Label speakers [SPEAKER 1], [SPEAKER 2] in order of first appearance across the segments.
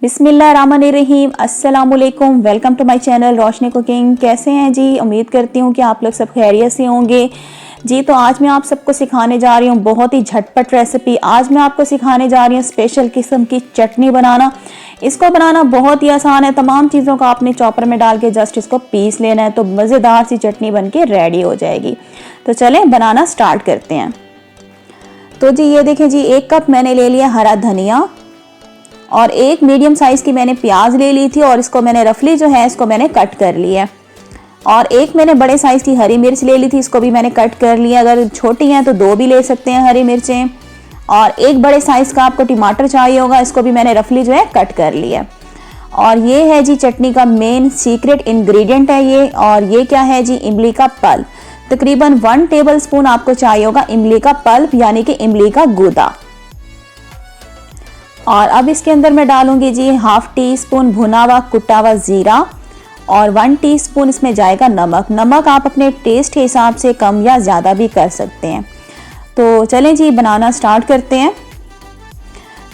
[SPEAKER 1] बिस्मिल्लाहिर्रहमानिर्रहीम, अस्सलामुअलैकुम। Welcome to my channel Roshni cooking. कैसे हैं जी? उम्मीद करती हूँ कि आप लोग सब खैरियत से होंगे जी। तो आज मैं आप सबको सिखाने जा रही हूँ बहुत ही झटपट रेसिपी। आज मैं आपको सिखाने जा रही हूँ स्पेशल किस्म की चटनी बनाना। इसको बनाना बहुत ही आसान है। तमाम चीज़ों को आपने चॉपर में डाल के जस्ट इसको पीस लेना है तो मज़ेदार सी चटनी बन के रेडी हो जाएगी। तो चलें बनाना स्टार्ट करते हैं। तो जी ये देखें जी, 1 कप मैंने ले लिया हरा धनिया और 1 मीडियम साइज़ की मैंने प्याज ले ली थी और इसको मैंने रफली जो है इसको मैंने कट कर लिया। और 1 मैंने बड़े साइज़ की हरी मिर्च ले ली थी, इसको भी मैंने कट कर लिया। अगर छोटी हैं तो 2 भी ले सकते हैं हरी मिर्चें। और 1 बड़े साइज़ का आपको टमाटर चाहिए होगा, इसको भी मैंने रफली जो है कट कर लिया। और ये है जी चटनी का मेन सीक्रेट इंग्रेडिएंट है ये। और ये क्या है जी? इमली का पल्प। तकरीबन 1 टेबल स्पून आपको चाहिए होगा इमली का पल्प, यानी कि इमली का गूदा। और अब इसके अंदर मैं डालूंगी जी 1/2 टीस्पून भुना हुआ कुटा हुआ जीरा और 1 टीस्पून इसमें जाएगा नमक। नमक आप अपने टेस्ट के हिसाब से कम या ज़्यादा भी कर सकते हैं। तो चलें जी बनाना स्टार्ट करते हैं।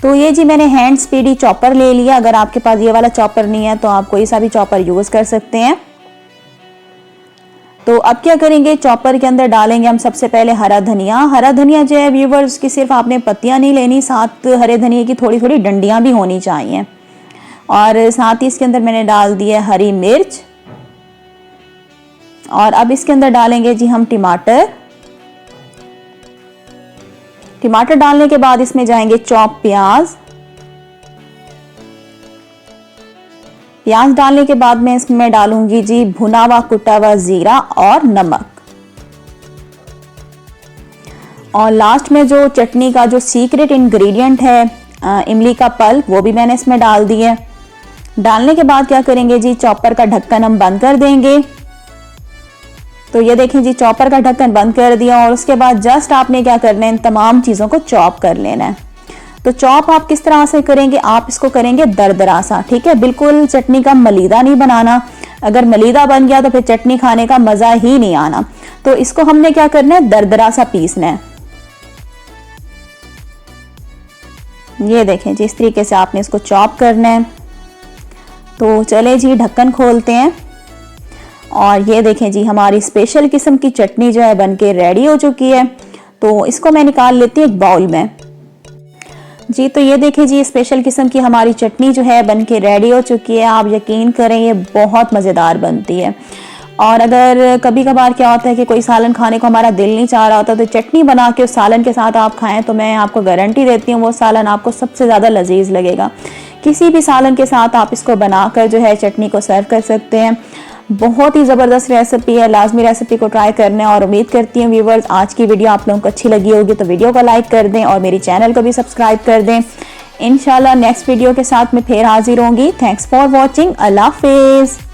[SPEAKER 1] तो ये जी मैंने हैंड स्पीडी चॉपर ले लिया। अगर आपके पास ये वाला चॉपर नहीं है तो आप कोई सा भी चॉपर यूज़ कर सकते हैं। तो अब क्या करेंगे, चॉपर के अंदर डालेंगे हम सबसे पहले हरा धनिया। हरा धनिया जो है व्यूवर्स की सिर्फ आपने पत्तियां नहीं लेनी, साथ हरे धनिया की थोड़ी थोड़ी डंडियां भी होनी चाहिए। और साथ ही इसके अंदर मैंने डाल दिया हरी मिर्च। और अब इसके अंदर डालेंगे जी हम टमाटर। टमाटर डालने के बाद इसमें जाएंगे चॉप प्याज। प्याज डालने के बाद मैं इसमें डालूंगी जी भुना हुआ कुटा हुआ जीरा और नमक। और लास्ट में जो चटनी का जो सीक्रेट इंग्रेडिएंट है इमली का पल्प, वो भी मैंने इसमें डाल दिया। डालने के बाद क्या करेंगे जी, चॉपर का ढक्कन हम बंद कर देंगे। तो ये देखें जी चॉपर का ढक्कन बंद कर दिया। और उसके बाद जस्ट आपने क्या करना है, इन तमाम चीज़ों को चॉप कर लेना है। तो चॉप आप किस तरह से करेंगे, आप इसको करेंगे दरदरा सा, ठीक है। बिल्कुल चटनी का मलीदा नहीं बनाना। अगर मलीदा बन गया तो फिर चटनी खाने का मज़ा ही नहीं आना। तो इसको हमने क्या करना है, दरदरा सा पीसना है। ये देखें जी इस तरीके से आपने इसको चॉप करना है। तो चले जी ढक्कन खोलते हैं। और ये देखें जी हमारी स्पेशल किस्म की चटनी जो है बनके रेडी हो चुकी है। तो इसको मैं निकाल लेती हूँ एक बाउल में जी। तो ये देखें जी स्पेशल किस्म की हमारी चटनी जो है बनके रेडी हो चुकी है। आप यकीन करें ये बहुत मज़ेदार बनती है। और अगर कभी कभार क्या होता है कि कोई सालन खाने को हमारा दिल नहीं चाह रहा होता, तो चटनी बना के उस सालन के साथ आप खाएं तो मैं आपको गारंटी देती हूँ वो सालन आपको सबसे ज़्यादा लजीज लगेगा। किसी भी सालन के साथ आप इसको बनाकर जो है चटनी को सर्व कर सकते हैं। बहुत ही ज़बरदस्त रेसिपी है, लाजमी रेसिपी को ट्राई करना है। और उम्मीद करती हूँ व्यूवर्स आज की वीडियो आप लोगों को अच्छी लगी होगी। तो वीडियो को लाइक कर दें और मेरी चैनल को भी सब्सक्राइब कर दें। इंशाल्लाह नेक्स्ट वीडियो के साथ मैं फिर हाजिर होंगी। Thanks for watching. अल्लाह हाफिज़।